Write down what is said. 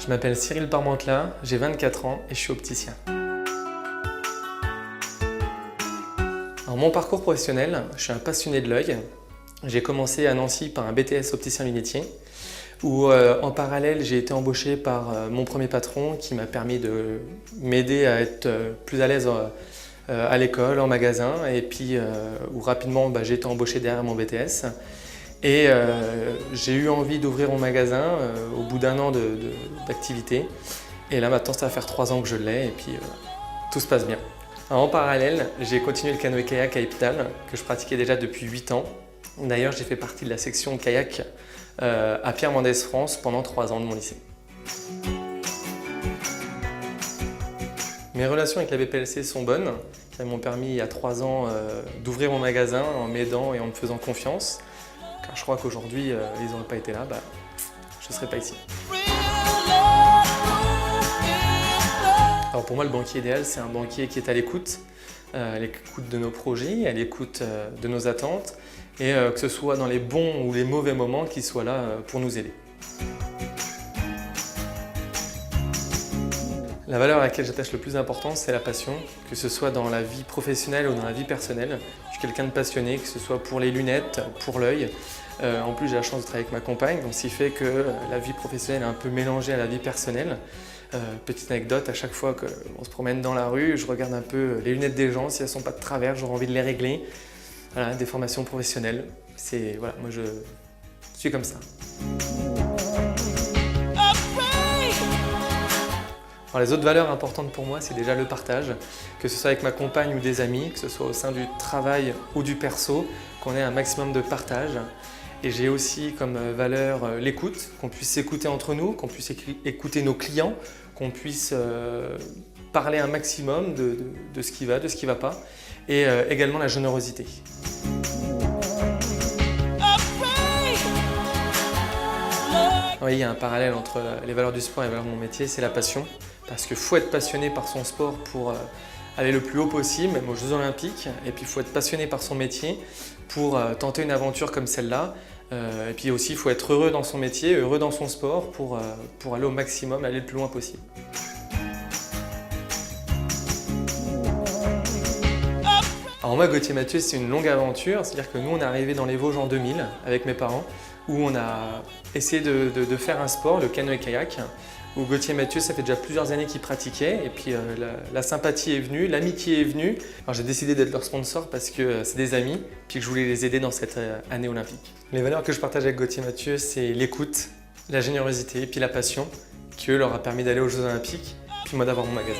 Je m'appelle Cyril Parmentela, j'ai 24 ans et je suis opticien. Alors, mon parcours professionnel, je suis un passionné de l'œil. J'ai commencé à Nancy par un BTS opticien lunetier où en parallèle j'ai été embauché par mon premier patron qui m'a permis de m'aider à être plus à l'aise à l'école, en magasin, et puis où rapidement j'ai été embauché derrière mon BTS. Et j'ai eu envie d'ouvrir mon magasin au bout d'un an d'activité. Et là maintenant ça va faire 3 ans que je l'ai et puis tout se passe bien. Alors, en parallèle, j'ai continué le canoë-kayak à Épinal que je pratiquais déjà depuis 8 ans. D'ailleurs, j'ai fait partie de la section kayak à Pierre Mendès France pendant 3 ans de mon lycée. Mes relations avec la BPLC sont bonnes, elles m'ont permis il y a 3 ans d'ouvrir mon magasin en m'aidant et en me faisant confiance. Car je crois qu'aujourd'hui, ils n'auraient pas été là, je ne serais pas ici. Alors pour moi, le banquier idéal, c'est un banquier qui est à l'écoute de nos projets, à l'écoute de nos attentes, et que ce soit dans les bons ou les mauvais moments, qu'il soit là pour nous aider. La valeur à laquelle j'attache le plus d'importance, c'est la passion, que ce soit dans la vie professionnelle ou dans la vie personnelle. Je suis quelqu'un de passionné, que ce soit pour les lunettes, pour l'œil. En plus, j'ai la chance de travailler avec ma compagne, donc ce qui fait que la vie professionnelle est un peu mélangée à la vie personnelle. Petite anecdote, à chaque fois qu'on se promène dans la rue, je regarde un peu les lunettes des gens, si elles ne sont pas de travers, j'aurais envie de les régler. Voilà, des formations professionnelles, voilà, moi je suis comme ça. Alors, les autres valeurs importantes pour moi, c'est déjà le partage, que ce soit avec ma compagne ou des amis, que ce soit au sein du travail ou du perso, qu'on ait un maximum de partage. Et j'ai aussi comme valeur l'écoute, qu'on puisse s'écouter entre nous, qu'on puisse écouter nos clients, qu'on puisse parler un maximum de ce qui va, de ce qui ne va pas, et également la générosité. Oui, il y a un parallèle entre les valeurs du sport et les valeurs de mon métier, c'est la passion. Parce qu'il faut être passionné par son sport pour aller le plus haut possible, même aux Jeux Olympiques. Et puis il faut être passionné par son métier pour tenter une aventure comme celle-là. Et puis aussi, il faut être heureux dans son métier, heureux dans son sport pour aller au maximum, aller le plus loin possible. Alors moi, Gauthier Mathieu, c'est une longue aventure. C'est-à-dire que nous, on est arrivé dans les Vosges en 2000 avec mes parents, où on a essayé de faire un sport, le canoë-kayak, où Gauthier Mathieu, ça fait déjà plusieurs années qu'il pratiquait, et puis la sympathie est venue, l'amitié est venue. Alors j'ai décidé d'être leur sponsor parce que c'est des amis, puis que je voulais les aider dans cette année olympique. Les valeurs que je partage avec Gauthier Mathieu, c'est l'écoute, la générosité, et puis la passion, qui eux leur a permis d'aller aux Jeux Olympiques, puis moi d'avoir mon magasin.